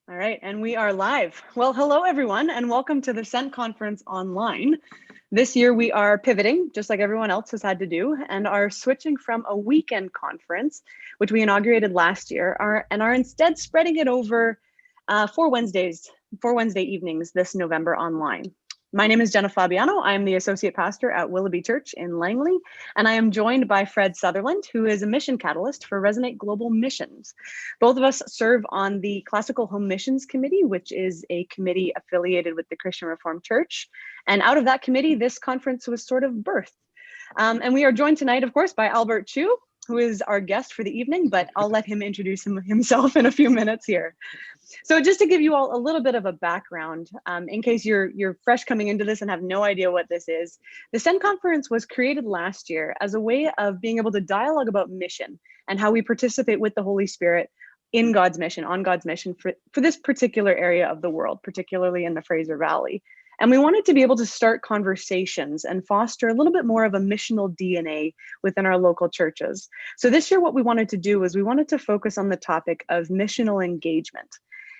All right, and we are live. Well, hello everyone, and welcome to the Sent Conference online. This year we are pivoting, just like everyone else has had to do, and are switching from a weekend conference, which we inaugurated last year, and are instead spreading it over 4 Wednesday evenings this November online. My name is Jenna Fabiano. I am the Associate Pastor at Willoughby Church in Langley, and I am joined by Fred Sutherland, who is a mission catalyst for Resonate Global Missions. Both of us serve on the Classical Home Missions Committee, which is a committee affiliated with the Christian Reformed Church. And out of that committee, this conference was sort of birthed. And we are joined tonight, of course, by Albert Chu, who is our guest for the evening, but I'll let him introduce himself in a few minutes here. So just to give you all a little bit of a background, in case you're fresh coming into this and have no idea what this is, the Send Conference was created last year as a way of being able to dialogue about mission and how we participate with the Holy Spirit in God's mission, on God's mission for this particular area of the world, particularly in the Fraser Valley. And we wanted to be able to start conversations and foster a little bit more of a missional DNA within our local churches. So this year, what we wanted to do was we wanted to focus on the topic of missional engagement.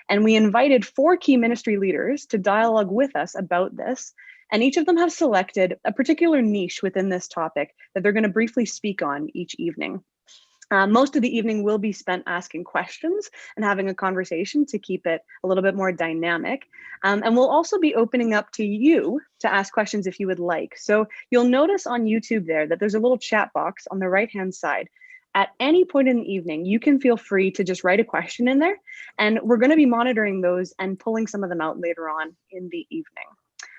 And we invited 4 key ministry leaders to dialogue with us about this. And each of them have selected a particular niche within this topic that they're going to briefly speak on each evening. Most of the evening will be spent asking questions and having a conversation to keep it a little bit more dynamic. And we'll also be opening up to you to ask questions if you would like. So you'll notice on YouTube there that there's a little chat box on the right-hand side. At any point in the evening, you can feel free to just write a question in there. And we're going to be monitoring those and pulling some of them out later on in the evening.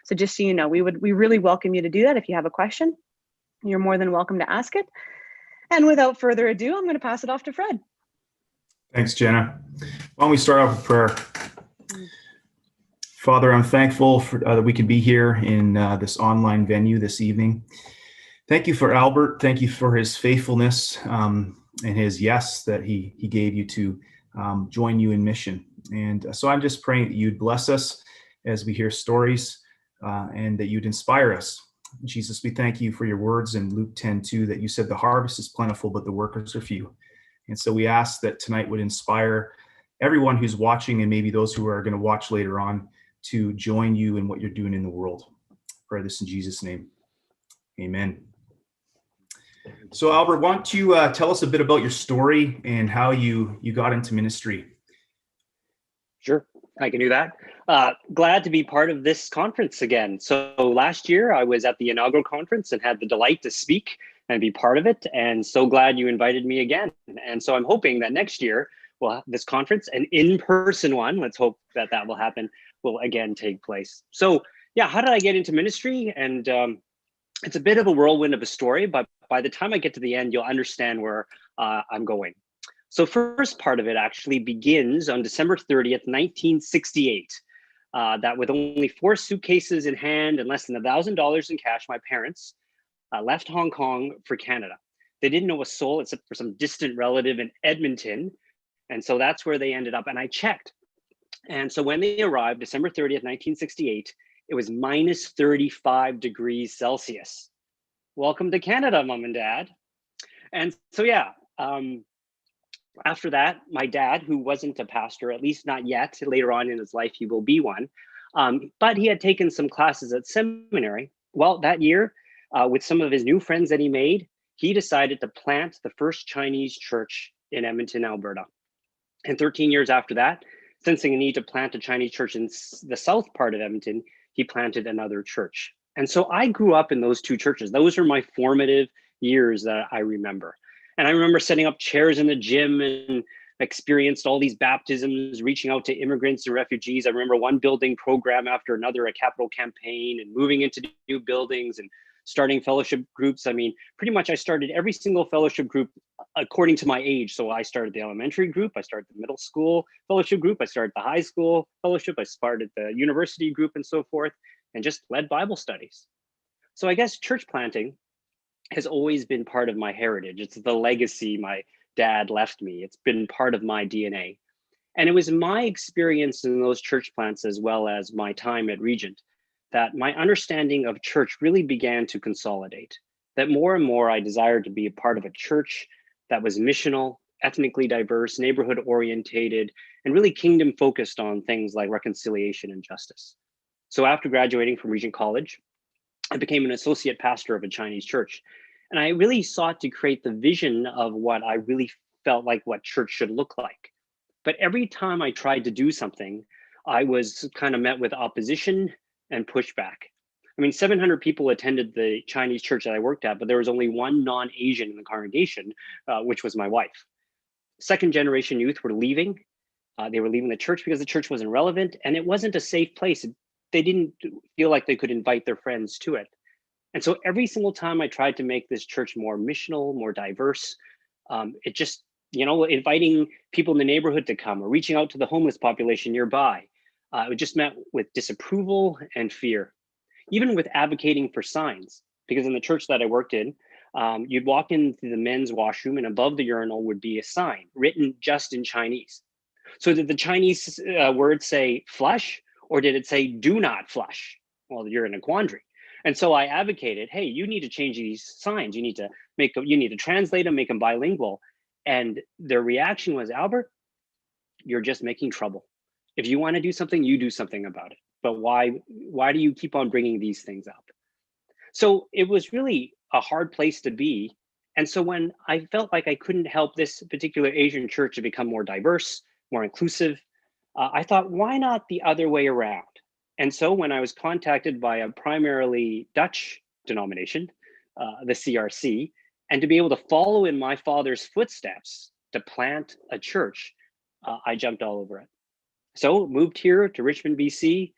So just so you know, we really welcome you to do that. If you have a question, you're more than welcome to ask it. And without further ado, I'm going to pass it off to Fred. Thanks, Jenna. Why don't we start off with prayer? Father, I'm thankful that we can be here in this online venue this evening. Thank you for Albert. Thank you for his faithfulness and his yes that he gave you to join you in mission. And so I'm just praying that you'd bless us as we hear stories and that you'd inspire us. Jesus, we thank you for your words in Luke 10:2 that you said the harvest is plentiful, but the workers are few. And so we ask that tonight would inspire everyone who's watching and maybe those who are going to watch later on to join you in what you're doing in the world. I pray this in Jesus' name. Amen. So Albert, why don't you tell us a bit about your story and how you got into ministry? Sure, I can do that. Glad to be part of this conference again. So last year I was at the inaugural conference and had the delight to speak and be part of it. And so glad you invited me again. And so I'm hoping that next year, well, this conference, an in-person one, let's hope that will happen, will again take place. So yeah, how did I get into ministry? And it's a bit of a whirlwind of a story, but by the time I get to the end, you'll understand where I'm going. So first part of it actually begins on December 30th, 1968. That with only 4 suitcases in hand and less than $1,000 in cash, my parents left Hong Kong for Canada. They didn't know a soul except for some distant relative in Edmonton. And so that's where they ended up. And I checked. And so when they arrived, December 30th, 1968, it was minus 35 degrees Celsius. Welcome to Canada, Mom and Dad. And so, yeah, after that, my dad, who wasn't a pastor, at least not yet, later on in his life, he will be one, but he had taken some classes at seminary. Well, that year, with some of his new friends that he made, he decided to plant the first Chinese church in Edmonton, Alberta. And 13 years after that, sensing a need to plant a Chinese church in the south part of Edmonton, he planted another church. And so I grew up in those 2 churches. Those were my formative years that I remember. And I remember setting up chairs in the gym and experienced all these baptisms, reaching out to immigrants and refugees. I remember one building program after another, a capital campaign, and moving into new buildings and starting fellowship groups. I mean, pretty much I started every single fellowship group according to my age. So I started the elementary group, I started the middle school fellowship group, I started the high school fellowship, I started the university group and so forth, and just led Bible studies. So I guess church planting has always been part of my heritage. It's the legacy my dad left me. It's been part of my DNA. And it was my experience in those church plants, as well as my time at Regent, that my understanding of church really began to consolidate. That more and more I desired to be a part of a church that was missional ethnically diverse, neighborhood orientated, and really kingdom focused on things like reconciliation and justice. So after graduating from Regent College, I became an associate pastor of a Chinese church. And I really sought to create the vision of what I really felt like what church should look like. But every time I tried to do something, I was kind of met with opposition and pushback. I mean, 700 people attended the Chinese church that I worked at, but there was only one non-Asian in the congregation, which was my wife. Second generation youth were leaving. They were leaving the church because the church wasn't relevant and it wasn't a safe place. They didn't feel like they could invite their friends to it. And so every single time I tried to make this church more missional, more diverse, it just, inviting people in the neighborhood to come or reaching out to the homeless population nearby, it just met with disapproval and fear, even with advocating for signs. Because in the church that I worked in, you'd walk into the men's washroom and above the urinal would be a sign written just in Chinese. So did the Chinese word say flush or did it say do not flush? Well, you're in a quandary. And so I advocated, hey, you need to change these signs. You need to translate them, make them bilingual. And their reaction was, Albert, you're just making trouble. If you want to do something, you do something about it. But why do you keep on bringing these things up? So it was really a hard place to be. And so when I felt like I couldn't help this particular Asian church to become more diverse, more inclusive, I thought, why not the other way around? And so when I was contacted by a primarily Dutch denomination, the CRC, and to be able to follow in my father's footsteps to plant a church, I jumped all over it. So moved here to Richmond, BC,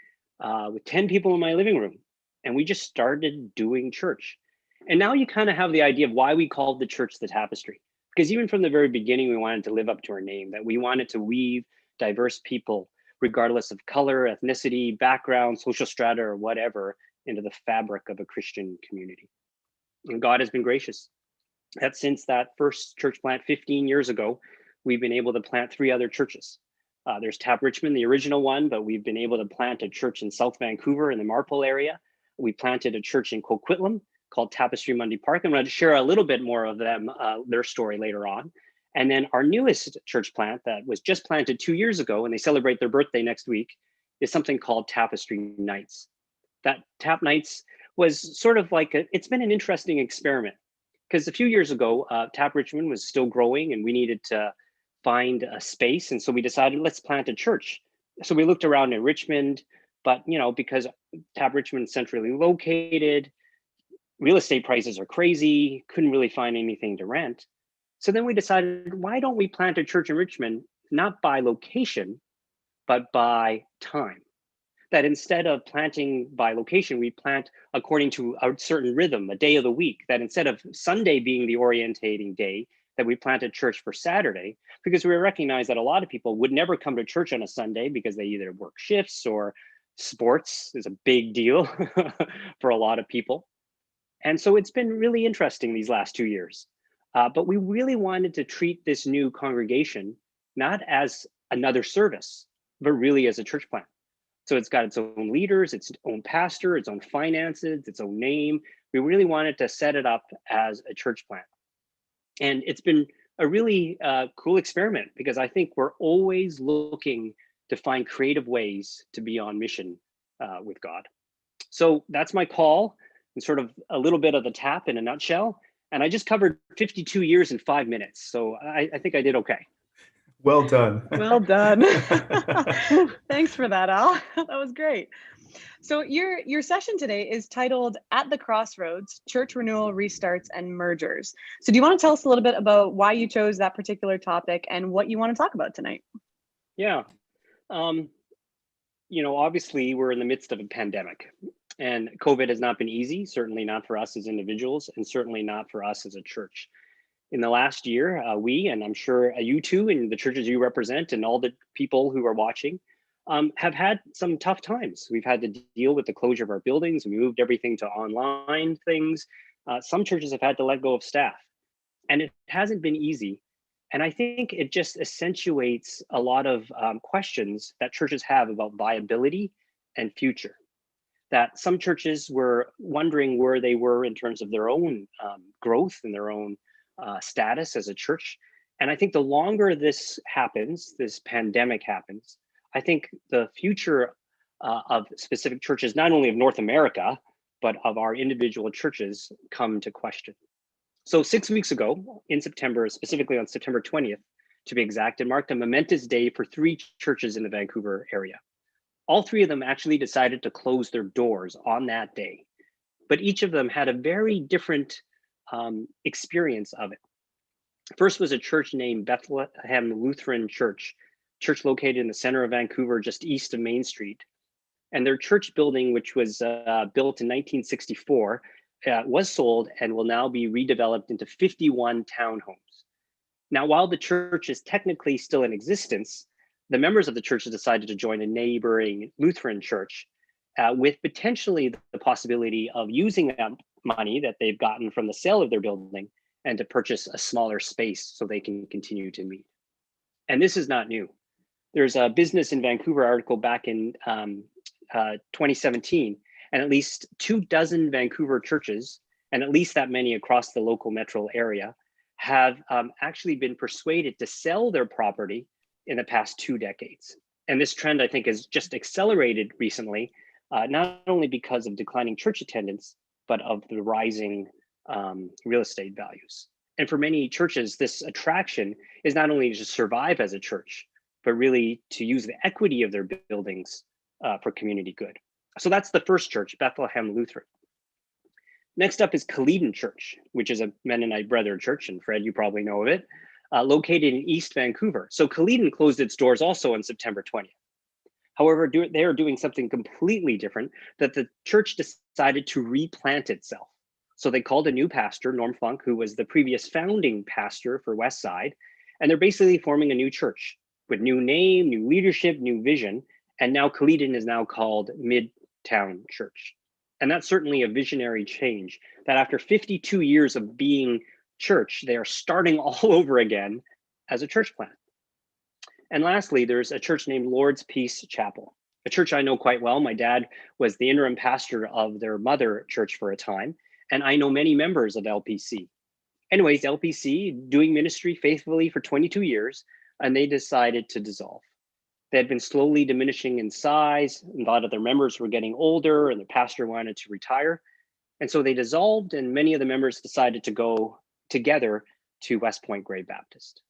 with 10 people in my living room. And we just started doing church. And now you kind of have the idea of why we called the church the Tapestry. Because even from the very beginning, we wanted to live up to our name, that we wanted to weave diverse people, regardless of color, ethnicity, background, social strata, or whatever, into the fabric of a Christian community. And God has been gracious. That since that first church plant 15 years ago, we've been able to plant 3 other churches. There's Tap Richmond, the original one, but we've been able to plant a church in South Vancouver in the Marpole area. We planted a church in Coquitlam called Tapestry Mundy Park. I'm going to share a little bit more of them, their story later on. And then our newest church plant that was just planted 2 years ago, and they celebrate their birthday next week, is something called Tapestry Nights. That Tap Nights was sort of like, it's been an interesting experiment. Because a few years ago, Tap Richmond was still growing and we needed to find a space. And so we decided, let's plant a church. So we looked around in Richmond, but because Tap Richmond is centrally located, real estate prices are crazy, couldn't really find anything to rent. So then we decided, why don't we plant a church in Richmond, not by location, but by time? That instead of planting by location, we plant according to a certain rhythm, a day of the week, that instead of Sunday being the orientating day, that we plant a church for Saturday, because we recognize that a lot of people would never come to church on a Sunday because they either work shifts or sports is a big deal for a lot of people. And so it's been really interesting these last 2 years. But we really wanted to treat this new congregation not as another service, but really as a church plant. So it's got its own leaders, its own pastor, its own finances, its own name. We really wanted to set it up as a church plant. And it's been a really cool experiment because I think we're always looking to find creative ways to be on mission with God. So that's my call and sort of a little bit of the Tap in a nutshell. And I just covered 52 years in 5 minutes. So I think I did okay. Well done. Well done. Thanks for that, Al. That was great. So your session today is titled At the Crossroads, Church Renewal Restarts and Mergers. So do you want to tell us a little bit about why you chose that particular topic and what you want to talk about tonight? Yeah. Obviously we're in the midst of a pandemic and COVID has not been easy, certainly not for us as individuals and certainly not for us as a church. In the last year, we, and I'm sure you too, and the churches you represent and all the people who are watching, have had some tough times. We've had to deal with the closure of our buildings. We moved everything to online things. Some churches have had to let go of staff. And it hasn't been easy. And I think it just accentuates a lot of questions that churches have about viability and future. That some churches were wondering where they were in terms of their own growth and their own status as a church. And I think the longer this happens, this pandemic happens, I think the future of specific churches, not only of North America, but of our individual churches come to question. So 6 weeks ago in September, specifically on September 20th, to be exact, it marked a momentous day for 3 churches in the Vancouver area. All 3 of them actually decided to close their doors on that day, but each of them had a very different experience of it. First was a church named Bethlehem Lutheran Church located in the center of Vancouver, just east of Main Street. And their church building, which was built in 1964, was sold and will now be redeveloped into 51 townhomes. Now, while the church is technically still in existence, the members of the church have decided to join a neighboring Lutheran church with potentially the possibility of using that money that they've gotten from the sale of their building and to purchase a smaller space so they can continue to meet. And this is not new. There's a Business in Vancouver article back in 2017, and at least 24 Vancouver churches, and at least that many across the local metro area, have actually been persuaded to sell their property in the past 2 decades. And this trend, I think, has just accelerated recently, not only because of declining church attendance, but of the rising real estate values. And for many churches, this attraction is not only to survive as a church, but really to use the equity of their buildings for community good. So that's the first church, Bethlehem Lutheran. Next up is Kaleden Church, which is a Mennonite Brethren church, and Fred, you probably know of it, located in East Vancouver. So Kaleden closed its doors also on September 20th. However, they are doing something completely different, that the church decided to replant itself. So they called a new pastor, Norm Funk, who was the previous founding pastor for Westside, and they're basically forming a new church with new name, new leadership, new vision, and now Kaleden is now called Midtown Church. And that's certainly a visionary change, that after 52 years of being church, they are starting all over again as a church plant. And lastly, there's a church named Lord's Peace Chapel, a church I know quite well. My dad was the interim pastor of their mother church for a time, and I know many members of LPC. Anyways, LPC doing ministry faithfully for 22 years, and they decided to dissolve. They had been slowly diminishing in size, and a lot of their members were getting older, and the pastor wanted to retire. And so they dissolved, and many of the members decided to go together to West Point Grey Baptist.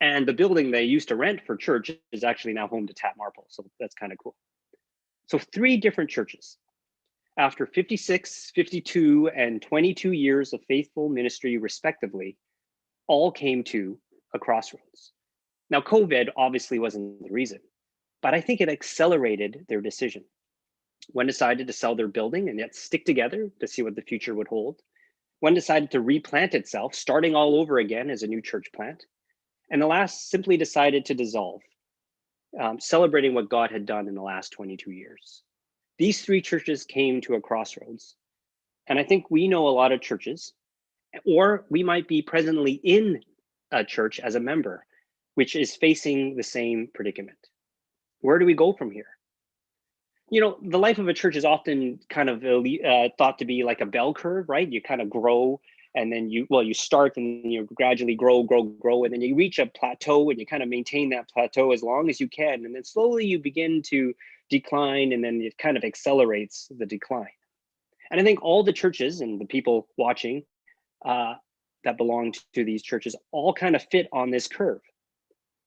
And the building they used to rent for church is actually now home to Tap Marple. So that's kind of cool. So 3 different churches, after 56, 52, and 22 years of faithful ministry, respectively, all came to a crossroads. Now, COVID obviously wasn't the reason, but I think it accelerated their decision. One decided to sell their building and yet stick together to see what the future would hold. One decided to replant itself, starting all over again as a new church plant. And the last simply decided to dissolve, celebrating what God had done in the last 22 years. These 3 churches came to a crossroads. And I think we know a lot of churches, or we might be presently in a church as a member, which is facing the same predicament. Where do we go from here? You know, the life of a church is often kind of thought to be like a bell curve, right? You kind of grow, and then you start and you gradually grow, and then you reach a plateau and you kind of maintain that plateau as long as you can. And then slowly you begin to decline, and then it kind of accelerates the decline. And I think all the churches and the people watching that belong to these churches all kind of fit on this curve.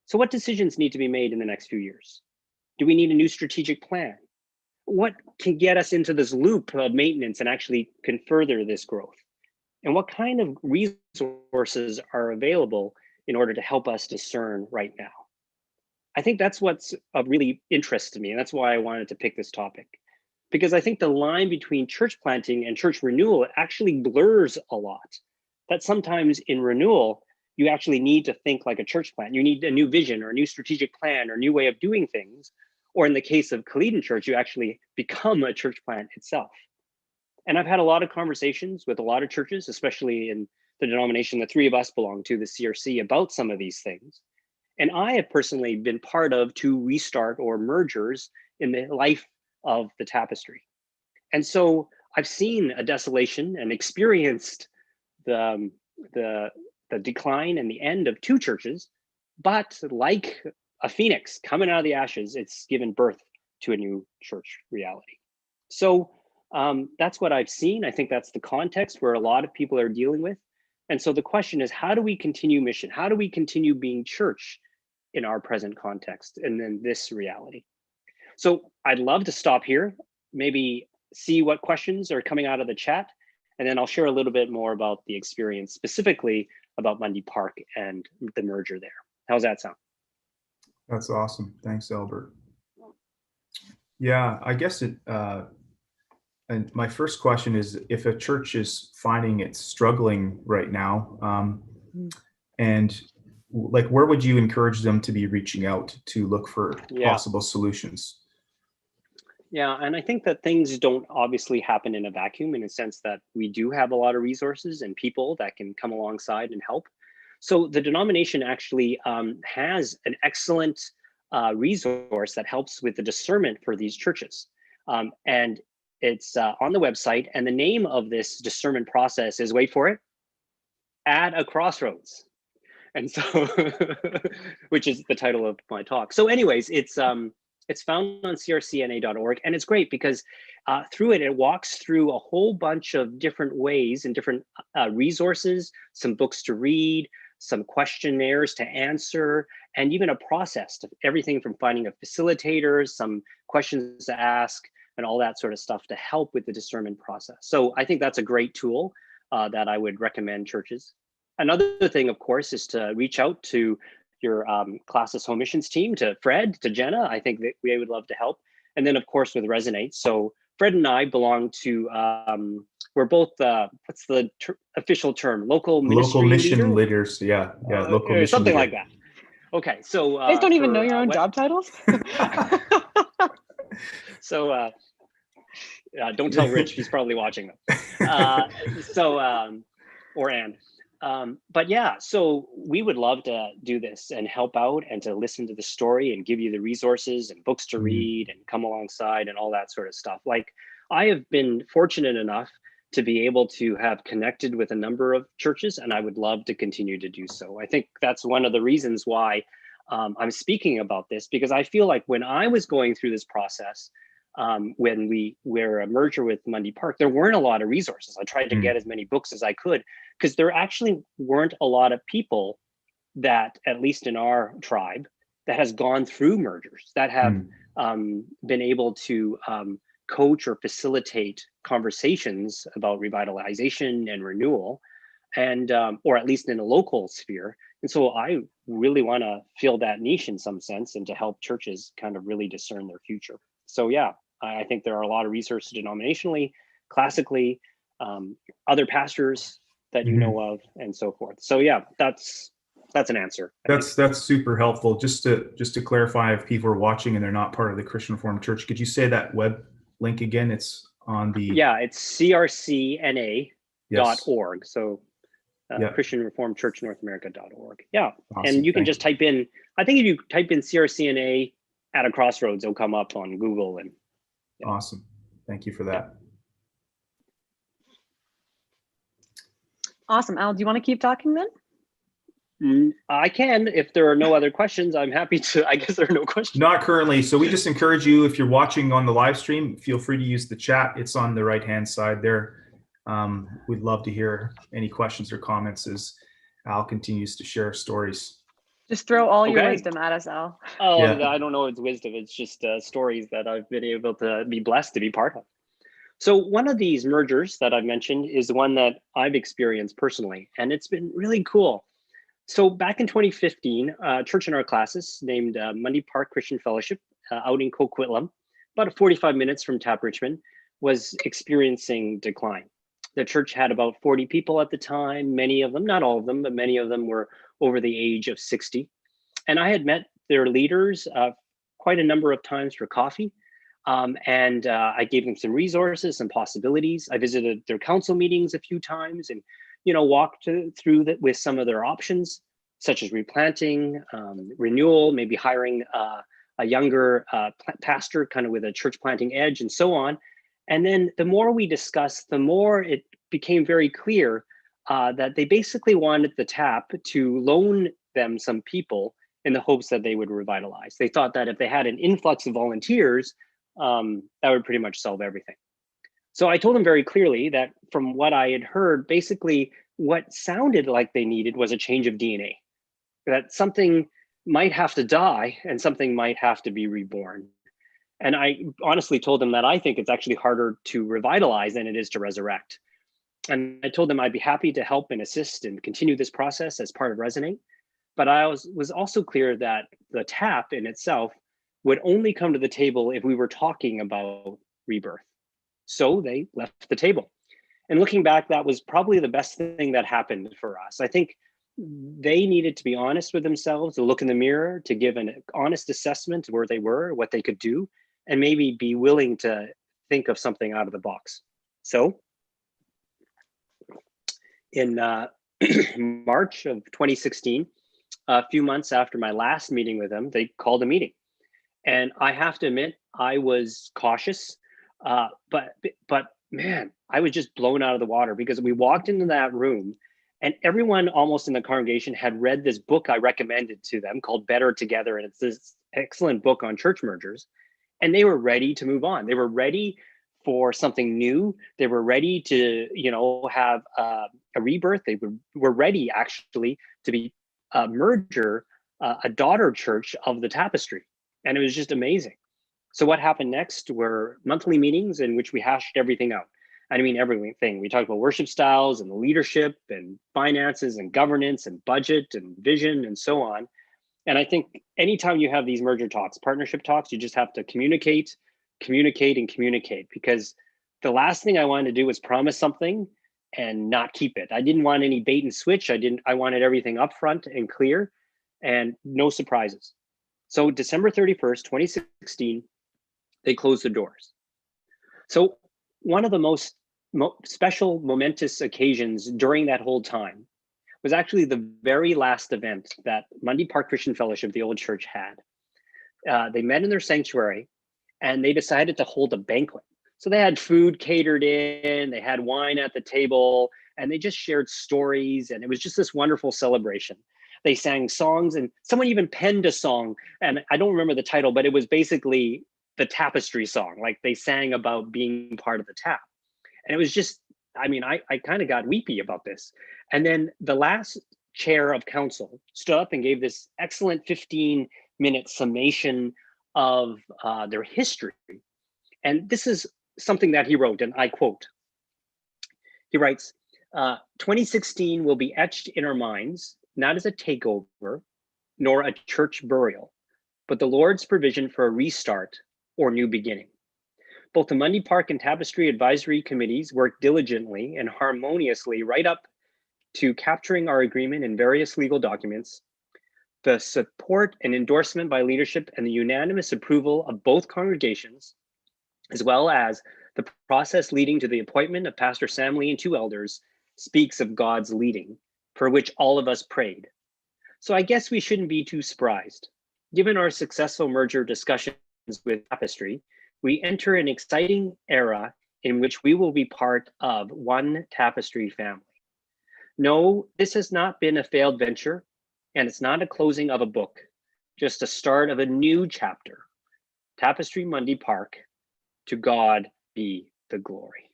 So what decisions need to be made in the next few years? Do we need a new strategic plan? What can get us into this loop of maintenance and actually can further this growth? And what kind of resources are available in order to help us discern right now? I think that's what's of really interest to me. And that's why I wanted to pick this topic, because I think the line between church planting and church renewal actually blurs a lot. That sometimes in renewal, you actually need to think like a church plant. You need a new vision or a new strategic plan or a new way of doing things. Or in the case of Kaleden Church, you actually become a church plant itself. And I've had a lot of conversations with a lot of churches, especially in the denomination the 3 of us belong to, the CRC, about some of these things. And I have personally been part of 2 restart or mergers in the life of the tapestry. And so I've seen a desolation and experienced the the decline and the end of two churches, but like a phoenix coming out of the ashes, it's given birth to a new church reality. So that's what I've seen. I think that's the context where a lot of people are dealing with. And so the question is, how do we continue mission? How do we continue being church in our present context and then this reality? So I'd love to stop here, maybe see what questions are coming out of the chat, and then I'll share a little bit more about the experience, specifically about Mundy Park and the merger there. How's that sound? That's awesome. Thanks, Albert. Yeah, I guess and my first question is, if a church is finding it's struggling right now, and like, where would you encourage them to be reaching out to look for possible solutions? Yeah, and I think that things don't obviously happen in a vacuum, in a sense that we do have a lot of resources and people that can come alongside and help. So the denomination actually has an excellent resource that helps with the discernment for these churches. And it's on the website, and the name of this discernment process is, wait for it, At a Crossroads. And so, which is the title of my talk. So anyways, it's found on crcna.org, and it's great because through it walks through a whole bunch of different ways and different resources, some books to read, some questionnaires to answer, and even a process to everything from finding a facilitator, some questions to ask, and all that sort of stuff to help with the discernment process. So I think that's a great tool that I would recommend churches. Another thing, of course, is to reach out to your Classis Home Missions team, to Fred, to Jenna. I think that we would love to help. And then, of course, with Resonate. So Fred and I belong to, we're both, what's the official term? Local mission leaders. Yeah, local mission something leader. like that. Okay, so. You guys don't even know your own job titles? So don't tell Rich, he's probably watching them. Or Ann. But yeah, so we would love to do this and help out and to listen to the story and give you the resources and books to read and come alongside and all that sort of stuff. Like, I have been fortunate enough to be able to have connected with a number of churches, and I would love to continue to do so. I think that's one of the reasons why I'm speaking about this, because I feel like when I was going through this process, when we were a merger with Mundy Park, there weren't a lot of resources. I tried to get as many books as I could, because there actually weren't a lot of people that, at least in our tribe, that has gone through mergers, that have been able to coach or facilitate conversations about revitalization and renewal, and or at least in a local sphere. And so I really want to fill that niche in some sense, and to help churches kind of really discern their future. So yeah, I think there are a lot of resources denominationally, classically, other pastors that you know of, and so forth. So yeah, that's an answer. That's super helpful. Just to clarify, if people are watching and they're not part of the Christian Reformed Church, could you say that web link again? It's on the it's crcna.org. So Christian Reformed Church North America.org. Yeah, awesome. And you can just type in, I think if you type in CRCNA at a crossroads, it'll come up on Google. And awesome. Thank you for that. Awesome. Al, do you want to keep talking then? I can. If there are no other questions, I'm happy to. I guess there are no questions. Not currently. So we just encourage you, if you're watching on the live stream, feel free to use the chat. It's on the right-hand side there. We'd love to hear any questions or comments as Al continues to share stories. Just throw all your wisdom at us, Al. Oh, yeah. I don't know it's wisdom. It's just stories that I've been able to be blessed to be part of. So one of these mergers that I've mentioned is the one that I've experienced personally, and it's been really cool. So back in 2015, a church in our classes named Mundy Park Christian Fellowship out in Coquitlam, about 45 minutes from Tap Richmond, was experiencing decline. The church had about 40 people at the time. Many of them, not all of them, but many of them were over the age of 60. And I had met their leaders quite a number of times for coffee. And I gave them some resources, some possibilities. I visited their council meetings a few times and, walked through that with some of their options, such as replanting, renewal, maybe hiring a younger pastor kind of with a church planting edge and so on. And then the more we discussed, the more it became very clear that they basically wanted the TAP to loan them some people in the hopes that they would revitalize. They thought that if they had an influx of volunteers, that would pretty much solve everything. So I told them very clearly that from what I had heard, basically what sounded like they needed was a change of DNA, that something might have to die and something might have to be reborn. And I honestly told them that I think it's actually harder to revitalize than it is to resurrect. And I told them I'd be happy to help and assist and continue this process as part of Resonate. But I was also clear that the TAP in itself would only come to the table if we were talking about rebirth. So they left the table. And looking back, that was probably the best thing that happened for us. I think they needed to be honest with themselves, to look in the mirror, to give an honest assessment of where they were, what they could do, and maybe be willing to think of something out of the box. So in March of 2016, a few months after my last meeting with them, they called a meeting. And I have to admit, I was cautious, but man, I was just blown out of the water, because we walked into that room and everyone almost in the congregation had read this book I recommended to them called Better Together. And it's this excellent book on church mergers. And they were ready to move on. They were ready for something new. They were ready to, have a rebirth. They were ready actually to be a merger, a daughter church of the Tapestry. And it was just amazing. So what happened next were monthly meetings in which we hashed everything out. I mean, everything. We talked about worship styles and leadership and finances and governance and budget and vision and so on. And I think anytime you have these merger talks, partnership talks, you just have to communicate, because the last thing I wanted to do was promise something and not keep it. I didn't want any bait and switch. I wanted everything upfront and clear and no surprises. So December 31st, 2016, they closed the doors. So one of the most special, momentous occasions during that whole time was actually the very last event that Mundy Park Christian Fellowship, the old church, had. They met in their sanctuary and they decided to hold a banquet. So they had food catered in, they had wine at the table, and they just shared stories. And it was just this wonderful celebration. They sang songs, and someone even penned a song, and I don't remember the title, but it was basically the Tapestry song. Like, they sang about being part of the TAP. And it was just, I kind of got weepy about this. And then the last chair of council stood up and gave this excellent 15-minute summation of their history. And this is something that he wrote, and I quote. He writes, 2016 will be etched in our minds, not as a takeover, nor a church burial, but the Lord's provision for a restart or new beginning. Both the Mundy Park and Tapestry advisory committees worked diligently and harmoniously right up to capturing our agreement in various legal documents, the support and endorsement by leadership, and the unanimous approval of both congregations, as well as the process leading to the appointment of Pastor Sam Lee and 2 elders, speaks of God's leading, for which all of us prayed. So I guess we shouldn't be too surprised. Given our successful merger discussions with Tapestry, we enter an exciting era in which we will be part of one Tapestry family. No, this has not been a failed venture, and it's not a closing of a book, just a start of a new chapter. Tapestry Mundy Park, to God be the glory.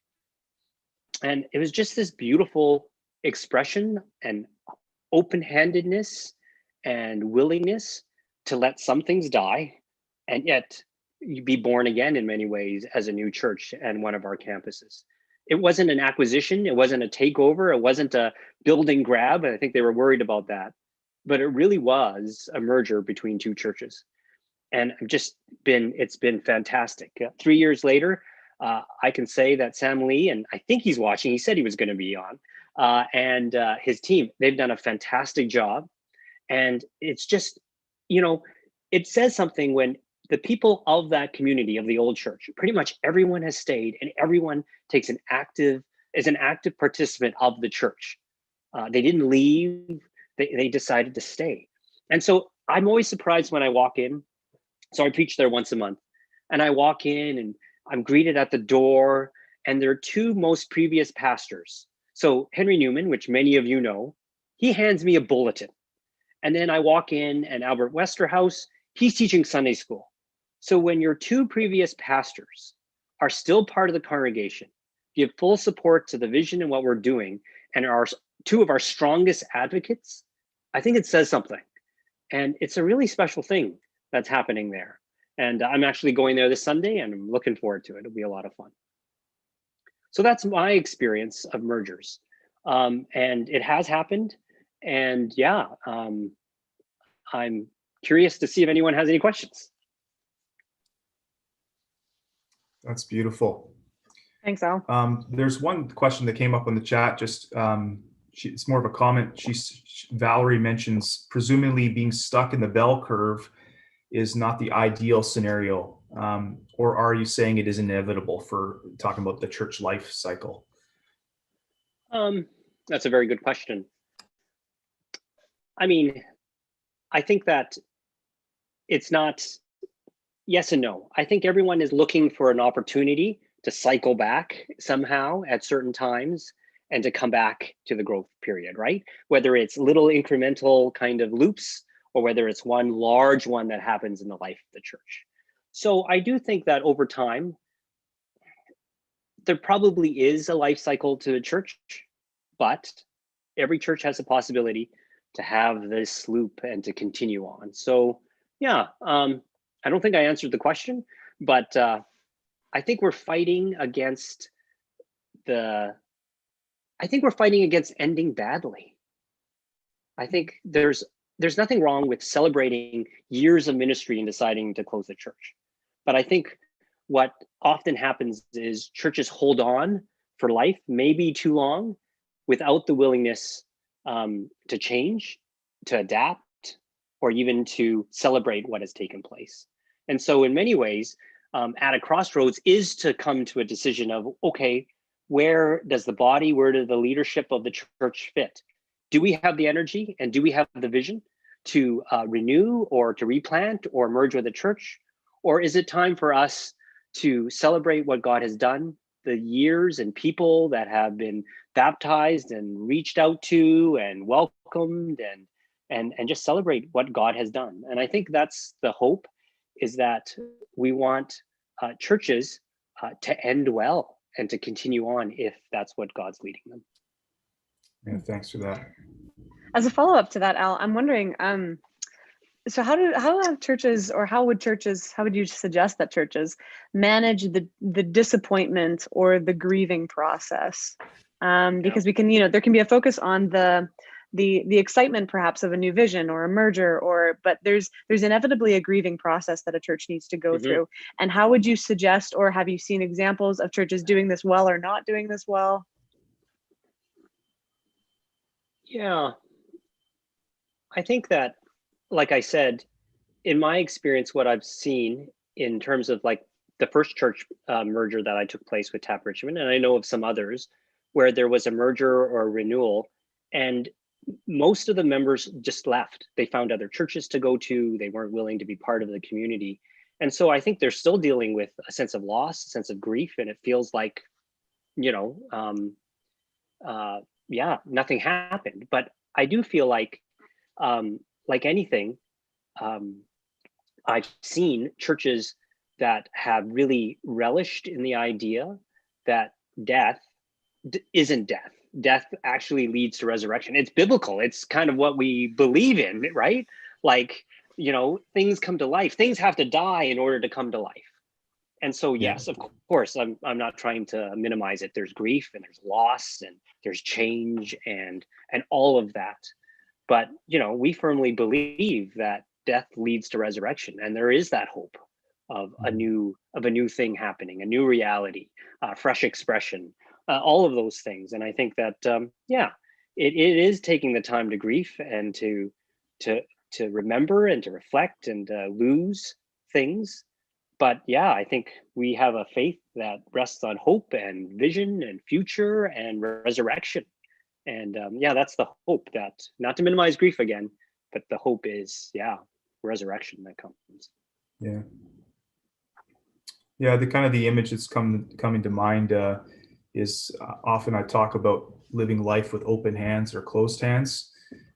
And it was just this beautiful expression and open-handedness and willingness to let some things die and yet be born again in many ways as a new church and one of our campuses. It wasn't an acquisition, it wasn't a takeover, it wasn't a building grab, and I think they were worried about that, but it really was a merger between 2 churches. And it's been fantastic. 3 years later, I can say that Sam Lee, and I think he's watching, he said he was going to be on, and his team, they've done a fantastic job. And it's just, it says something when the people of that community of the old church, pretty much everyone has stayed and everyone is an active participant of the church. They didn't leave, they decided to stay. And so I'm always surprised when I walk in. So I preach there once a month, and I walk in and I'm greeted at the door, and there are 2 most previous pastors So Henry Newman, which many of you know, he hands me a bulletin. And then I walk in and Albert Westerhouse, he's teaching Sunday school. So when your two previous pastors are still part of the congregation, give full support to the vision and what we're doing, and are two of our strongest advocates, I think it says something. And it's a really special thing that's happening there. And I'm actually going there this Sunday and I'm looking forward to it. It'll be a lot of fun. So that's my experience of mergers. And it has happened. And yeah, I'm curious to see if anyone has any questions. That's beautiful. Thanks, Al. There's one question that came up on the chat. Just it's more of a comment. Valerie mentions presumably being stuck in the bell curve is not the ideal scenario, or are you saying it is inevitable for talking about the church life cycle? That's a very good question. I mean, I think that it's not yes and no. I think everyone is looking for an opportunity to cycle back somehow at certain times and to come back to the growth period, right? Whether it's little incremental kind of loops or whether it's one large one that happens in the life of the church. So I do think that over time, there probably is a life cycle to the church, but every church has a possibility to have this loop and to continue on. So yeah, I don't think I answered the question, but I think we're fighting against ending badly. I think there's nothing wrong with celebrating years of ministry and deciding to close the church. But I think what often happens is churches hold on for life, maybe too long, without the willingness to change, to adapt, or even to celebrate what has taken place. And so in many ways, at a crossroads is to come to a decision of, okay, where does the leadership of the church fit? Do we have the energy and do we have the vision to renew or to replant or merge with the church? Or is it time for us to celebrate what God has done, the years and people that have been baptized and reached out to and welcomed and just celebrate what God has done? And I think that's the hope, is that we want churches to end well and to continue on if that's what God's leading them. Yeah, thanks for that. As a follow-up to that, Al, I'm wondering, so how would you suggest that churches manage the disappointment or the grieving process? Because we can, there can be a focus on the excitement perhaps of a new vision or a merger, but there's inevitably a grieving process that a church needs to go through. And how would you suggest, or have you seen examples of churches doing this well or not doing this well? Yeah, I think that, like I said, in my experience, what I've seen in terms of like the first church merger that I took place with Tap Richmond, and I know of some others where there was a merger or a renewal, and most of the members just left. They found other churches to go to. They weren't willing to be part of the community. And so I think they're still dealing with a sense of loss, a sense of grief, and it feels like, nothing happened. But I do feel like anything, I've seen churches that have really relished in the idea that death isn't death. Death actually leads to resurrection. It's biblical. It's kind of what we believe in, right? Like, things come to life. Things have to die in order to come to life. And so, yes, of course, I'm not trying to minimize it. There's grief and there's loss and there's change and all of that. But, we firmly believe that death leads to resurrection, and there is that hope of a new thing happening, a new reality, fresh expression, all of those things. And I think that it is taking the time to grieve and to remember and to reflect and lose things. But yeah, I think we have a faith that rests on hope and vision and future and resurrection. And that's the hope, that not to minimize grief again, but the hope is, resurrection that comes. Yeah. The kind of the image that's coming to mind is often I talk about living life with open hands or closed hands.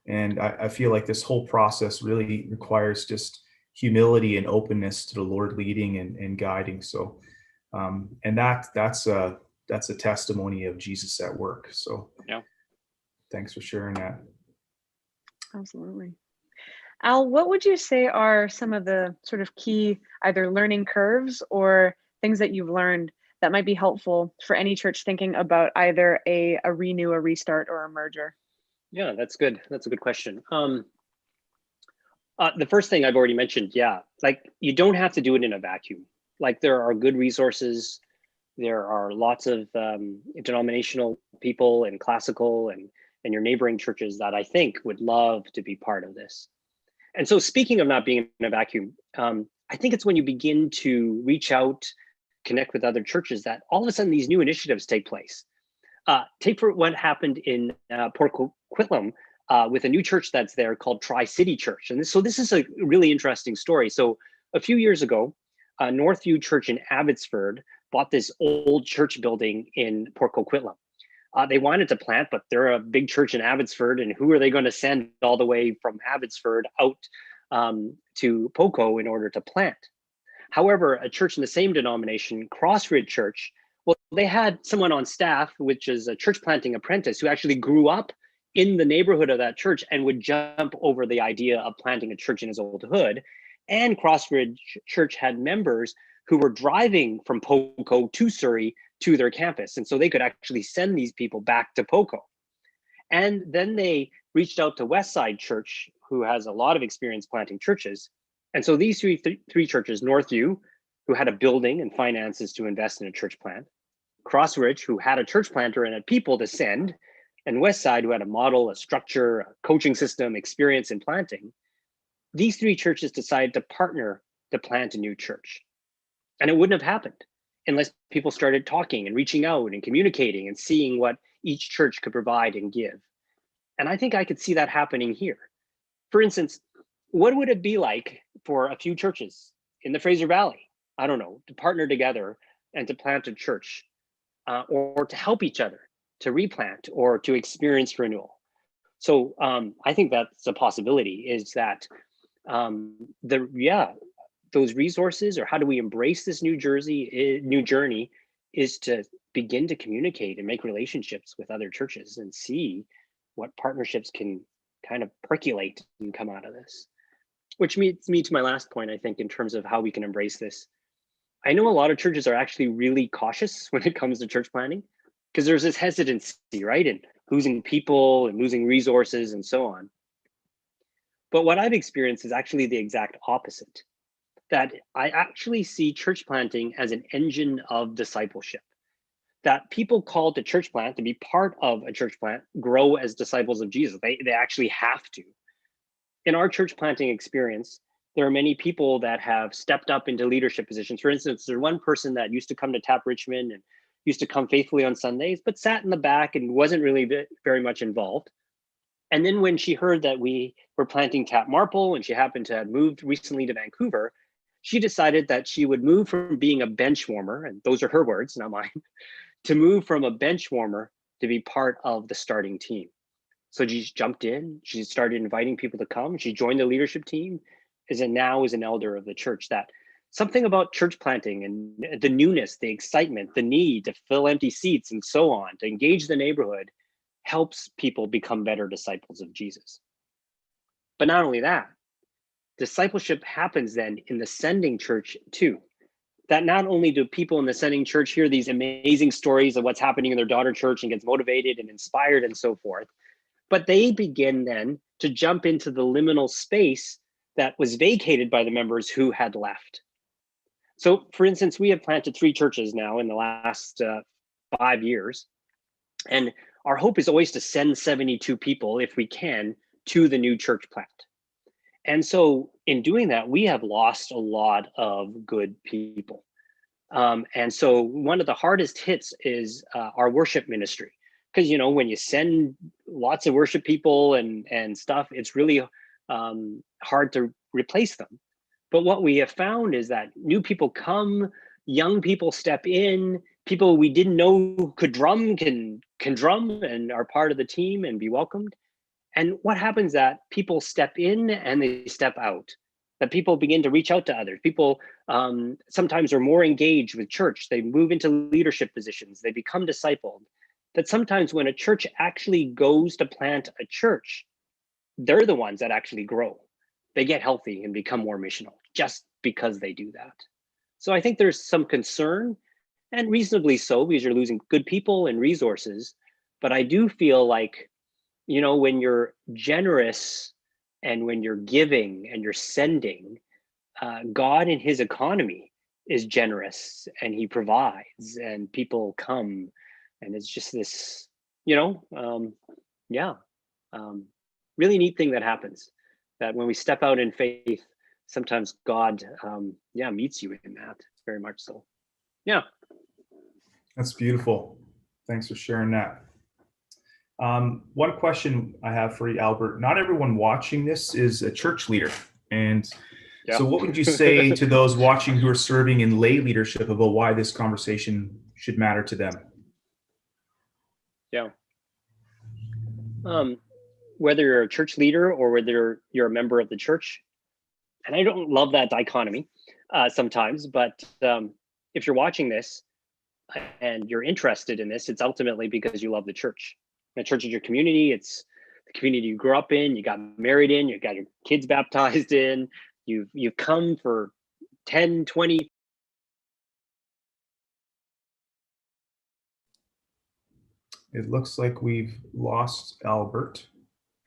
And I feel like this whole process really requires just humility and openness to the Lord leading and guiding. So, and that's a testimony of Jesus at work. So Yeah. thanks for sharing that. Absolutely. Al, what would you say are some of the sort of key either learning curves or things that you've learned that might be helpful for any church thinking about either a renew, a restart, or a merger? Yeah, that's good. That's a good question. The first thing I've already mentioned, yeah, like you don't have to do it in a vacuum. Like there are good resources. There are lots of denominational people and classical and your neighboring churches that I think would love to be part of this. And so speaking of not being in a vacuum, I think it's when you begin to reach out, connect with other churches that all of a sudden these new initiatives take place. Take for what happened in Port Coquitlam with a new church that's there called Tri-City Church. And so this is a really interesting story. So a few years ago, Northview Church in Abbotsford bought this old church building in Port Coquitlam. They wanted to plant, but they're a big church in Abbotsford, and who are they going to send all the way from Abbotsford out to Poco in order to plant? However, a church in the same denomination, Crossridge Church, well, they had someone on staff, which is a church planting apprentice, who actually grew up in the neighborhood of that church and would jump over the idea of planting a church in his old hood. And Crossridge Church had members who were driving from Poco to Surrey to their campus. And so they could actually send these people back to Poco. And then they reached out to Westside Church, who has a lot of experience planting churches. And so these three churches, Northview, who had a building and finances to invest in a church plant, Crossridge, who had a church planter and had people to send, and Westside, who had a model, a structure, a coaching system, experience in planting, these three churches decided to partner to plant a new church. And it wouldn't have happened unless people started talking and reaching out and communicating and seeing what each church could provide and give. And I think I could see that happening here. For instance, what would it be like for a few churches in the Fraser Valley, I don't know, to partner together and to plant a church or to help each other to replant or to experience renewal? So I think that's a possibility, is that those resources, or how do we embrace this new journey, is to begin to communicate and make relationships with other churches and see what partnerships can kind of percolate and come out of this. Which leads me to my last point, I think, in terms of how we can embrace this. I know a lot of churches are actually really cautious when it comes to church planning, because there's this hesitancy, right? And losing people and losing resources and so on. But what I've experienced is actually the exact opposite, that I actually see church planting as an engine of discipleship, that people called to church plant, to be part of a church plant, grow as disciples of Jesus. They actually have to. In our church planting experience, there are many people that have stepped up into leadership positions. For instance, there's one person that used to come to Tap Richmond and used to come faithfully on Sundays, but sat in the back and wasn't really very much involved. And then when she heard that we were planting Tap Marple, and she happened to have moved recently to Vancouver, she decided that she would move from being a bench warmer, and those are her words, not mine, to move from a bench warmer to be part of the starting team. So she jumped in, she started inviting people to come, she joined the leadership team, now is an elder of the church. That something about church planting and the newness, the excitement, the need to fill empty seats and so on, to engage the neighborhood, helps people become better disciples of Jesus. But not only that, discipleship happens then in the sending church too. That not only do people in the sending church hear these amazing stories of what's happening in their daughter church and gets motivated and inspired and so forth, but they begin then to jump into the liminal space that was vacated by the members who had left. So for instance, we have planted 3 churches now in the last 5 years. And our hope is always to send 72 people, if we can, to the new church plant. And so in doing that, we have lost a lot of good people. And so one of the hardest hits is our worship ministry. Because, you know, when you send lots of worship people and stuff, it's really hard to replace them. But what we have found is that new people come, young people step in, people we didn't know could drum can drum and are part of the team and be welcomed. And what happens that people step in and they step out, that people begin to reach out to others. People sometimes are more engaged with church. They move into leadership positions. They become discipled. That sometimes when a church actually goes to plant a church, they're the ones that actually grow. They get healthy and become more missional just because they do that. So I think there's some concern, and reasonably so, because you're losing good people and resources. But I do feel like, when you're generous and when you're giving and you're sending, God in his economy is generous and he provides and people come. And it's just this, really neat thing that happens, that when we step out in faith, sometimes God, meets you in that, very much so. Yeah. That's beautiful. Thanks for sharing that. One question I have for you, Albert. Not everyone watching this is a church leader. And so what would you say to those watching who are serving in lay leadership about why this conversation should matter to them? Yeah. Whether you're a church leader or whether you're a member of the church, and I don't love that dichotomy sometimes, but if you're watching this and you're interested in this, it's ultimately because you love the church. The church is your community. It's the community you grew up in, you got married in, you got your kids baptized in, you've come for 10, 20. It looks like we've lost Albert.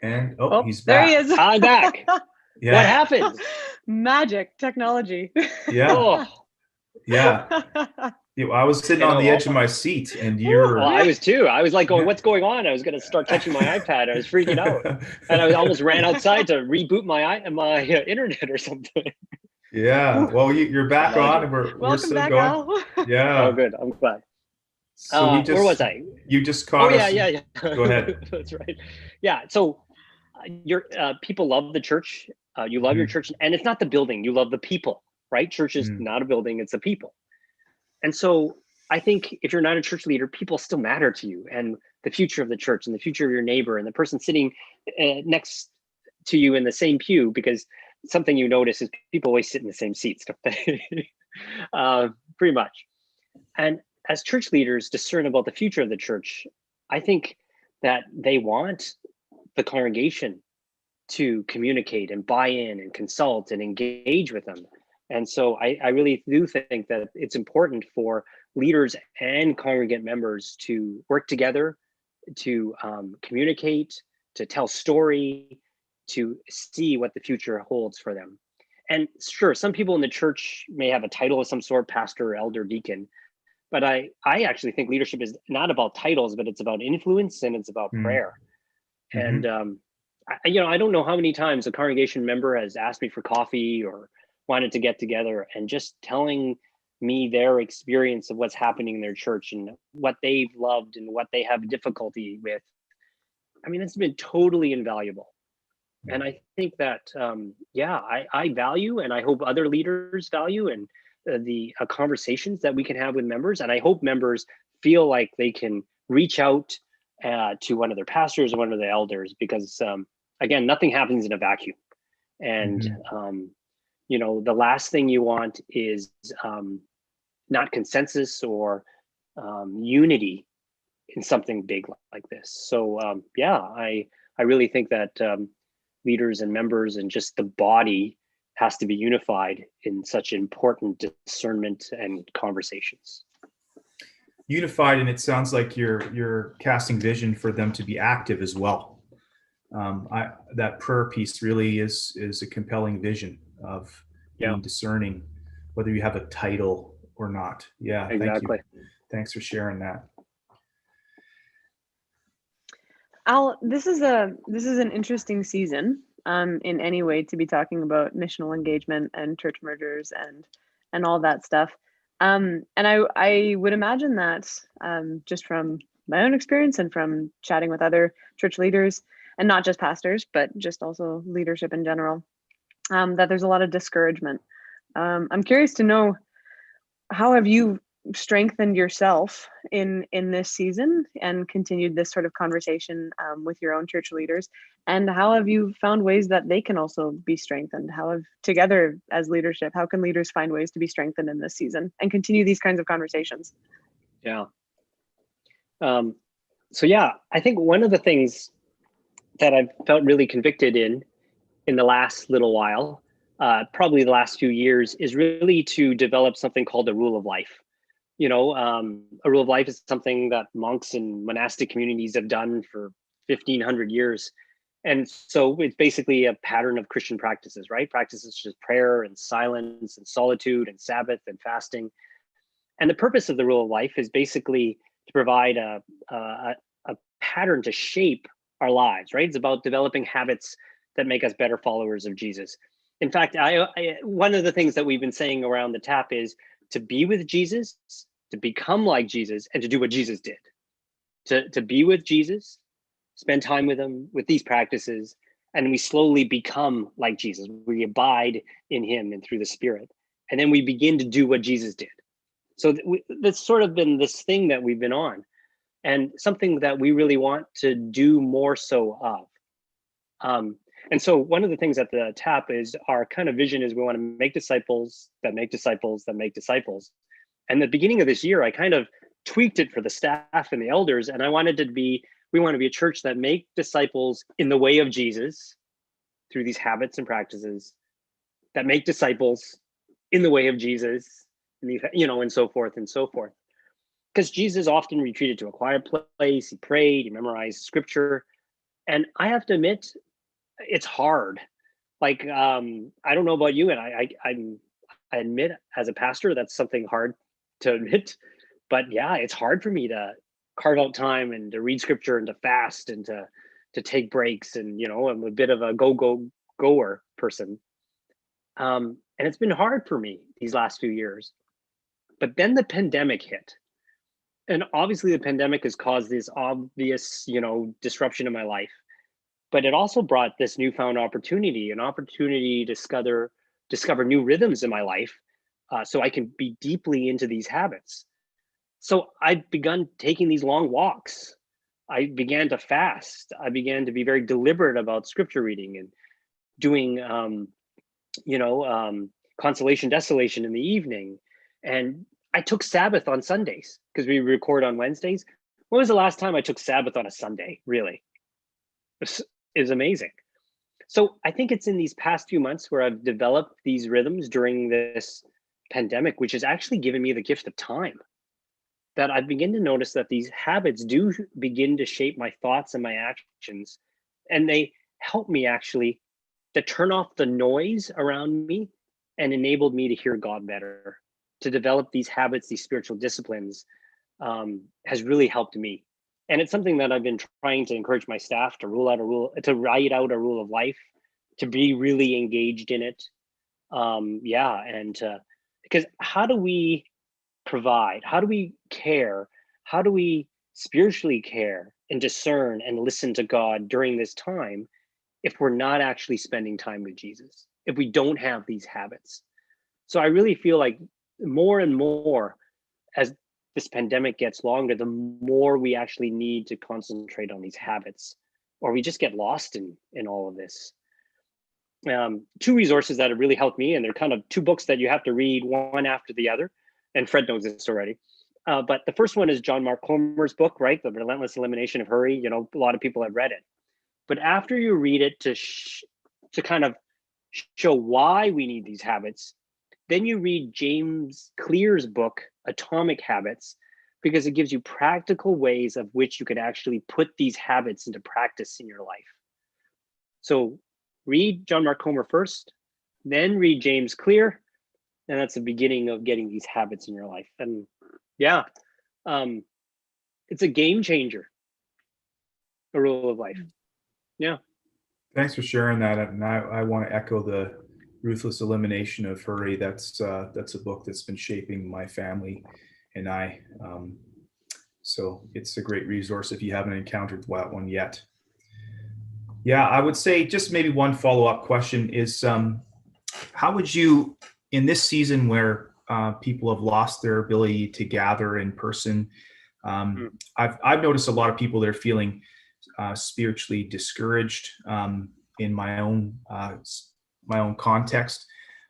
And he's back. There he is. I'm back. Yeah. What happened? Magic technology. Yeah. Oh. Yeah. I was sitting on the edge of my seat, and you're. Well, I was too. I was like, going, "What's going on?" I was going to start touching my iPad. I was freaking out, and I almost ran outside to reboot my internet or something. Yeah. Well, you're back on, and we're still back, going. Al. Yeah. Oh, good. I'm glad. So where was I? You just caught us. Yeah. Go ahead. That's right. Yeah. So your people love the church. You love your church, and it's not the building. You love the people, right? Church is not a building; it's the people. And so I think if you're not a church leader, people still matter to you, and the future of the church and the future of your neighbor and the person sitting next to you in the same pew, because something you notice is people always sit in the same seats, don't they? Pretty much. And as church leaders discern about the future of the church, I think that they want the congregation to communicate and buy in and consult and engage with them. And so I really do think that it's important for leaders and congregant members to work together, to communicate, to tell story, to see what the future holds for them. And sure, some people in the church may have a title of some sort, pastor, elder, deacon, but I actually think leadership is not about titles, but it's about influence and it's about prayer. And I don't know how many times a congregation member has asked me for coffee or wanted to get together, and just telling me their experience of what's happening in their church and what they've loved and what they have difficulty with. I mean, it's been totally invaluable. And I think that, I value, and I hope other leaders value, and the conversations that we can have with members. And I hope members feel like they can reach out to one of their pastors or one of the elders, because again, nothing happens in a vacuum. And the last thing you want is not consensus or unity in something big like this. So I really think that leaders and members and just the body has to be unified in such important discernment and conversations. Unified, and it sounds like you're casting vision for them to be active as well. That prayer piece really is a compelling vision of being discerning, whether you have a title or not. Yeah, exactly. Thank you. Thanks for sharing that. Al, this is an interesting season in any way to be talking about missional engagement and church mergers and all that stuff. And I would imagine that just from my own experience and from chatting with other church leaders, and not just pastors, but just also leadership in general, that there's a lot of discouragement. I'm curious to know, how have you strengthened yourself in this season and continued this sort of conversation with your own church leaders? And how have you found ways that they can also be strengthened? How have, together as leadership, how can leaders find ways to be strengthened in this season and continue these kinds of conversations? Yeah. So yeah, I think one of the things that I've felt really convicted in the last little while, probably the last few years, is really to develop something called a rule of life. A rule of life is something that monks and monastic communities have done for 1,500 years. And so it's basically a pattern of Christian practices, right? Practices such as prayer and silence and solitude and Sabbath and fasting. And the purpose of the rule of life is basically to provide a pattern to shape our lives, right? It's about developing habits that make us better followers of Jesus. In fact, one of the things that we've been saying around the tap is to be with Jesus, to become like Jesus, and to do what Jesus did. To be with Jesus, spend time with him, with these practices, and we slowly become like Jesus. We abide in him and through the Spirit. And then we begin to do what Jesus did. So that's sort of been this thing that we've been on, and something that we really want to do more so of. And so one of the things at the TAP is our kind of vision is we want to make disciples that make disciples that make disciples. And the beginning of this year, I kind of tweaked it for the staff and the elders. And I wanted to be, we want to be a church that make disciples in the way of Jesus through these habits and practices, that make disciples in the way of Jesus, and so forth and so forth. Because Jesus often retreated to a quiet place, he prayed, he memorized scripture. And I have to admit, it's hard. I don't know about you, and I admit as a pastor, that's something hard to admit. But yeah, it's hard for me to carve out time and to read scripture and to fast and to take breaks. And, I'm a bit of a goer person. And it's been hard for me these last few years. But then the pandemic hit. And obviously the pandemic has caused this obvious, disruption in my life. But it also brought this newfound opportunity, an opportunity to discover new rhythms in my life, so I can be deeply into these habits. So I've begun taking these long walks. I began to fast. I began to be very deliberate about scripture reading and doing, consolation, desolation in the evening. And I took Sabbath on Sundays because we record on Wednesdays. When was the last time I took Sabbath on a Sunday, really? Is amazing. So I think it's in these past few months where I've developed these rhythms during this pandemic, which has actually given me the gift of time, that I begin to notice that these habits do begin to shape my thoughts and my actions. And they help me actually to turn off the noise around me and enabled me to hear God better. To develop these habits, these spiritual disciplines, has really helped me. And it's something that I've been trying to encourage my staff to write out a rule of life, to be really engaged in it. Because how do we provide? How do we care? How do we spiritually care and discern and listen to God during this time if we're not actually spending time with Jesus, if we don't have these habits? So I really feel like more and more as this pandemic gets longer, the more we actually need to concentrate on these habits, or we just get lost in all of this. Two resources that have really helped me, and they're kind of two books that you have to read one after the other. And Fred knows this already. But the first one is John Mark Comer's book, right? The Relentless Elimination of Hurry. A lot of people have read it. But after you read it to kind of show why we need these habits, then you read James Clear's book, Atomic Habits, because it gives you practical ways of which you could actually put these habits into practice in your life. So read John Mark Comer first, then read James Clear, and that's the beginning of getting these habits in your life. And yeah, it's a game changer, a rule of life. Yeah. Thanks for sharing that. And I want to echo the Ruthless Elimination of Hurry. That's a book that's been shaping my family and I. So it's a great resource if you haven't encountered that one yet. Yeah, I would say just maybe one follow-up question is, how would you, in this season where people have lost their ability to gather in person. I've noticed a lot of people that are feeling spiritually discouraged in my own context,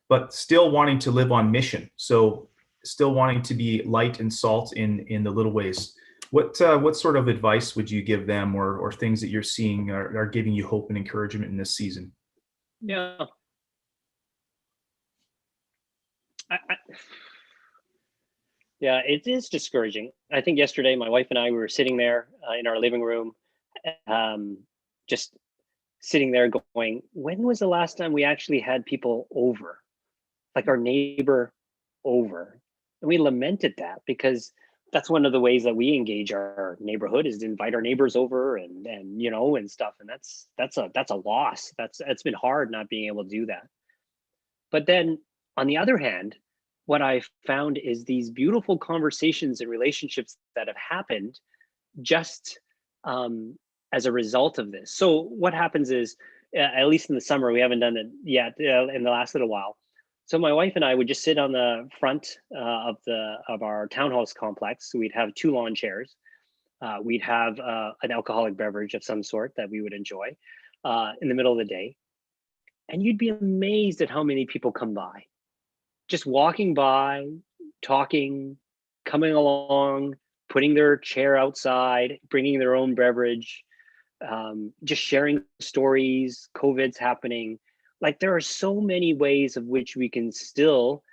but still wanting to live on mission. So still wanting to be light and salt in the little ways. What sort of advice would you give them, or things that you're seeing are giving you hope and encouragement in this season? Yeah. Yeah, it is discouraging. I think yesterday my wife and I were sitting there in our living room, just sitting there going, when was the last time we actually had people over, like our neighbor over? And we lamented that, because that's one of the ways that we engage our neighborhood, is to invite our neighbors over and stuff. And that's a loss. It's been hard not being able to do that. But then on the other hand, what I found is these beautiful conversations and relationships that have happened just as a result of this. So what happens is, at least in the summer, we haven't done it yet in the last little while. So my wife and I would just sit on the front of our townhouse complex. So we'd have 2 lawn chairs. We'd have an alcoholic beverage of some sort that we would enjoy in the middle of the day. And you'd be amazed at how many people come by, just walking by, talking, coming along, putting their chair outside, bringing their own beverage, just sharing stories. COVID's happening. Like, there are so many ways of which we can still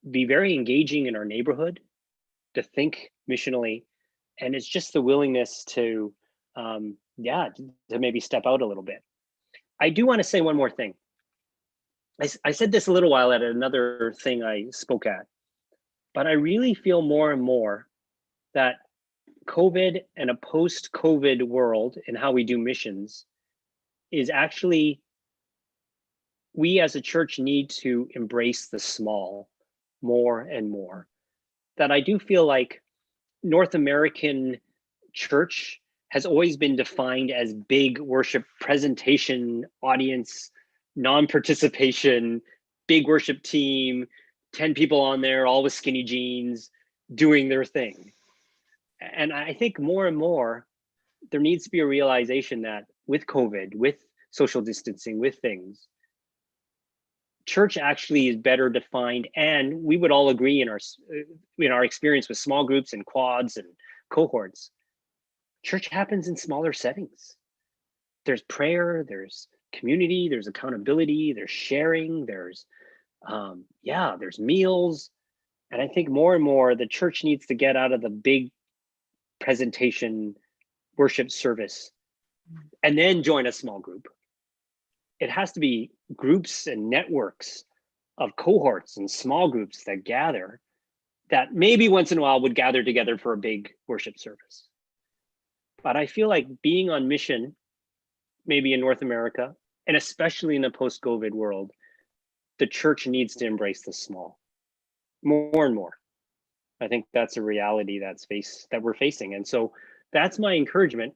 be very engaging in our neighborhood, to think missionally. And it's just the willingness to maybe step out a little bit. I do want to say one more thing. I said this a little while at another thing I spoke at, but I really feel more and more that COVID and a post-COVID world and how we do missions is actually, we as a church need to embrace the small more and more. That I do feel like North American church has always been defined as big worship presentation, audience, non-participation, big worship team, 10 people on there, all with skinny jeans, doing their thing. And I think more and more, there needs to be a realization that with COVID, with social distancing, with things, church actually is better defined. And we would all agree in our experience with small groups and quads and cohorts, church happens in smaller settings. There's prayer, there's community, there's accountability, there's sharing, there's meals. And I think more and more the church needs to get out of the big presentation worship service and then join a small group. It has to be groups and networks of cohorts and small groups that gather, that maybe once in a while would gather together for a big worship service. But I feel like being on mission, maybe in North America, and especially in a post-COVID world, the church needs to embrace the small more and more. I think that's a reality that we're facing. And so that's my encouragement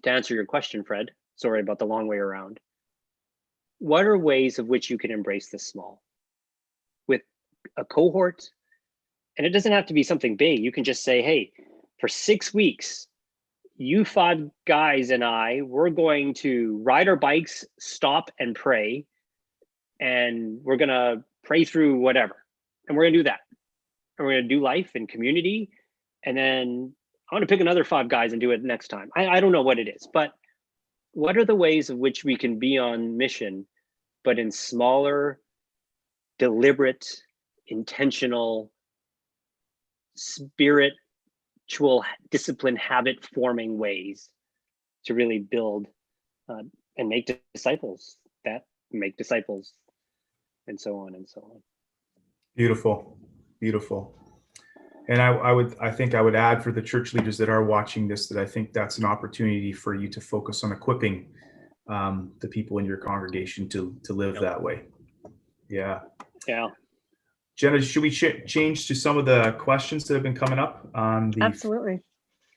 to answer your question, Fred. Sorry about the long way around. What are ways of which you can embrace the small with a cohort? And it doesn't have to be something big. You can just say, hey, for 6 weeks, you 5 guys and I, we're going to ride our bikes, stop and pray. And we're going to pray through whatever. And we're going to do that. And we're going to do life and community. And then I want to pick another 5 guys and do it next time. I don't know what it is, but what are the ways of which we can be on mission, but in smaller, deliberate, intentional, spiritual, discipline, habit forming ways to really build and make disciples that make disciples, and so on and so on. Beautiful. And I think I would add for the church leaders that are watching this, that I think that's an opportunity for you to focus on equipping the people in your congregation to live that way. Yeah. Jenna, should we change to some of the questions that have been coming up on the? Absolutely.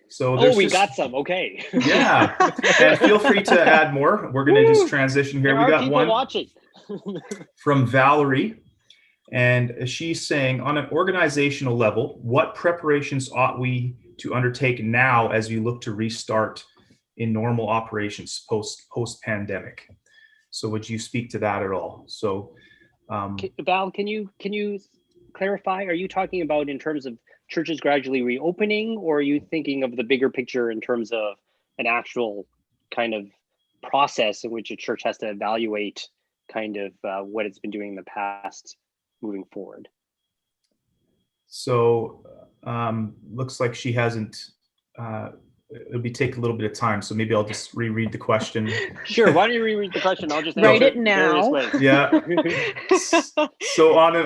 So we got some. Okay. Yeah. And feel free to add more. We're going to just transition here. We got one watching. From Valerie. And she's saying, on an organizational level, what preparations ought we to undertake now as we look to restart in normal operations post pandemic? So would you speak to that at all? So Val, can you clarify? Are you talking about in terms of churches gradually reopening, or are you thinking of the bigger picture in terms of an actual kind of process in which a church has to evaluate kind of what it's been doing in the past moving forward? So looks like she hasn't. It'll be take a little bit of time, so maybe I'll just reread the question. Sure. Why don't you reread the question? I'll just write answer it now. Yeah. So on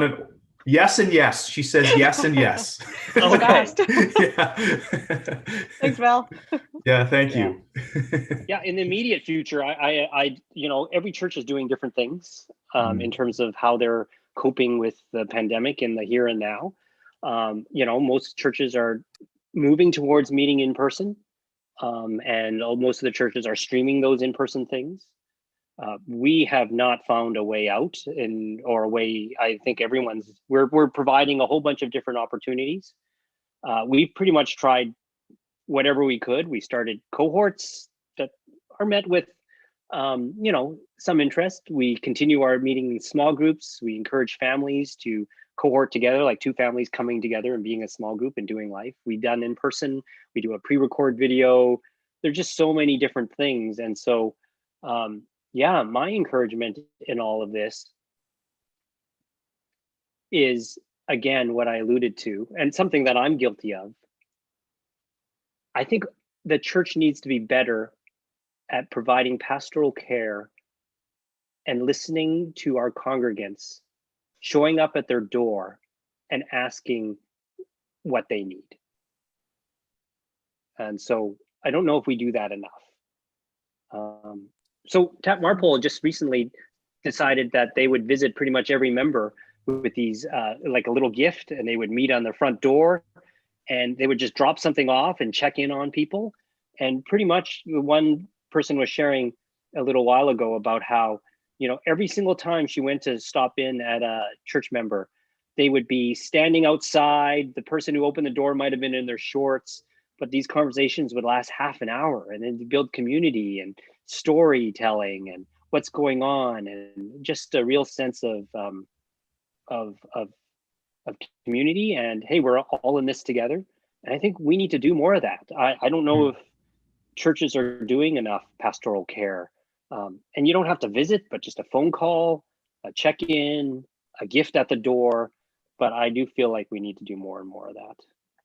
an yes and yes, she says yes and yes. Oh, fast. Yeah. Thanks, Val. Yeah, thank you. Yeah, in the immediate future, I every church is doing different things in terms of how they're coping with the pandemic in the here and now. Most churches are moving towards meeting in person, and most of the churches are streaming those in-person things. We have not found a way out, or a way. I think we're providing a whole bunch of different opportunities. We've pretty much tried whatever we could. We started cohorts that are met with some interest. We continue our meeting in small groups. We encourage families to cohort together, like two families coming together and being a small group and doing life. We've done in person. We do a pre-record video. There's just so many different things. And so, my encouragement in all of this is, again, what I alluded to, and something that I'm guilty of. I think the church needs to be better at providing pastoral care and listening to our congregants, showing up at their door and asking what they need. And so I don't know if we do that enough. So Tap Marpole just recently decided that they would visit pretty much every member with these, like a little gift, and they would meet on their front door and they would just drop something off and check in on people. And pretty much one person was sharing a little while ago about how, every single time she went to stop in at a church member, they would be standing outside. The person who opened the door might have been in their shorts, but these conversations would last half an hour, and then build community and storytelling and what's going on, and just a real sense of community. And hey, we're all in this together. And I think we need to do more of that. I don't know if churches are doing enough pastoral care. And you don't have to visit, but just a phone call, a check-in, a gift at the door. But I do feel like we need to do more and more of that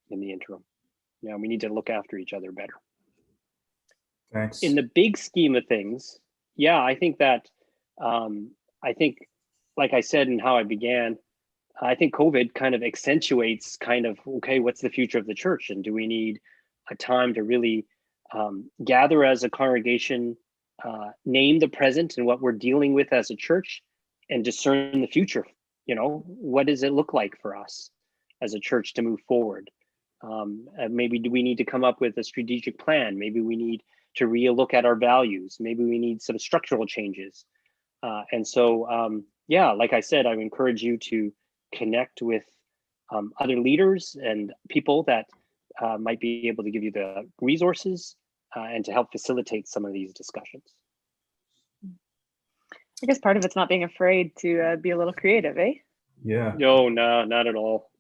in the interim. We need to look after each other better. Thanks. In the big scheme of things, I think that, like I said, and how I began, I think COVID kind of accentuates okay, what's the future of the church? And do we need a time to really gather as a congregation, name the present and what we're dealing with as a church, and discern the future? What does it look like for us as a church to move forward? Maybe do we need to come up with a strategic plan? Maybe we need to relook at our values. Maybe we need some structural changes. And so, like I said, I would encourage you to connect with other leaders and people that might be able to give you the resources and to help facilitate some of these discussions. I guess part of it's not being afraid to be a little creative, eh? Yeah. No, not at all.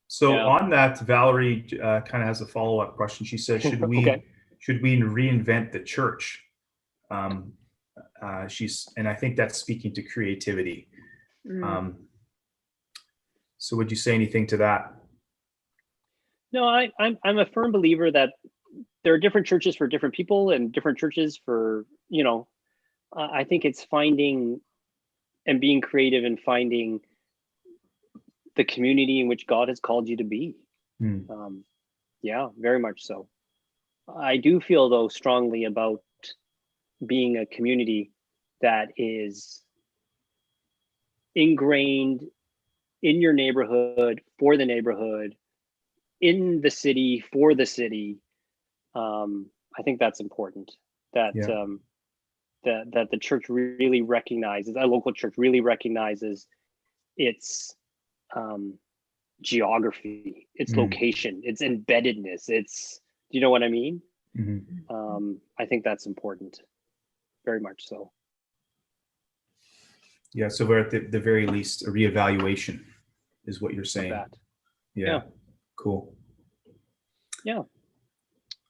So on that, Valerie kind of has a follow-up question. She says, should we reinvent the church? And I think that's speaking to creativity. So would you say anything to that? No, I'm a firm believer that there are different churches for different people, and different churches for, I think it's finding and being creative and finding the community in which God has called you to be. Very much so. I do feel, though, strongly about being a community that is ingrained in your neighborhood, for the neighborhood, in the city, for the city. I think that's important, that that the church really recognizes, a local church really recognizes its geography, its location, its embeddedness, its, do you know what I mean? I think that's important, very much so. Yeah, so we're at the very least a reevaluation is what you're saying. Yeah, cool. Yeah.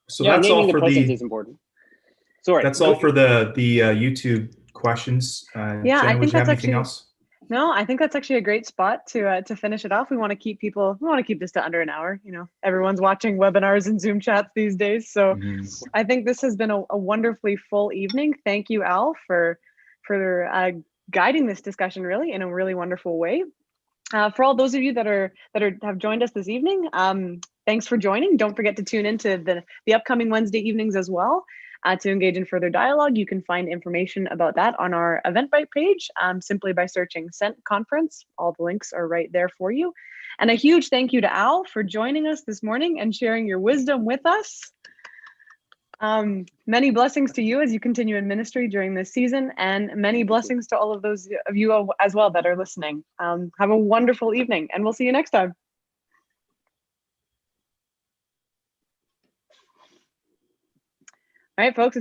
So that's all for the is important. Sorry. That's all for the YouTube questions. Yeah, Jenna, I think that's anything actually else? No, I think that's actually a great spot to finish it off. We want to keep this to under an hour. You know, everyone's watching webinars and Zoom chats these days. So I think this has been a wonderfully full evening. Thank you, Al, for guiding this discussion really in a really wonderful way. For all those of you that have joined us this evening, thanks for joining. Don't forget to tune into the upcoming Wednesday evenings as well. To engage in further dialogue, you can find information about that on our Eventbrite page simply by searching Sent Conference. All the links are right there for you. And a huge thank you to Al for joining us this morning and sharing your wisdom with us. Many blessings to you as you continue in ministry during this season, and many blessings to all of those of you as well that are listening. Have a wonderful evening, and we'll see you next time. All right, folks.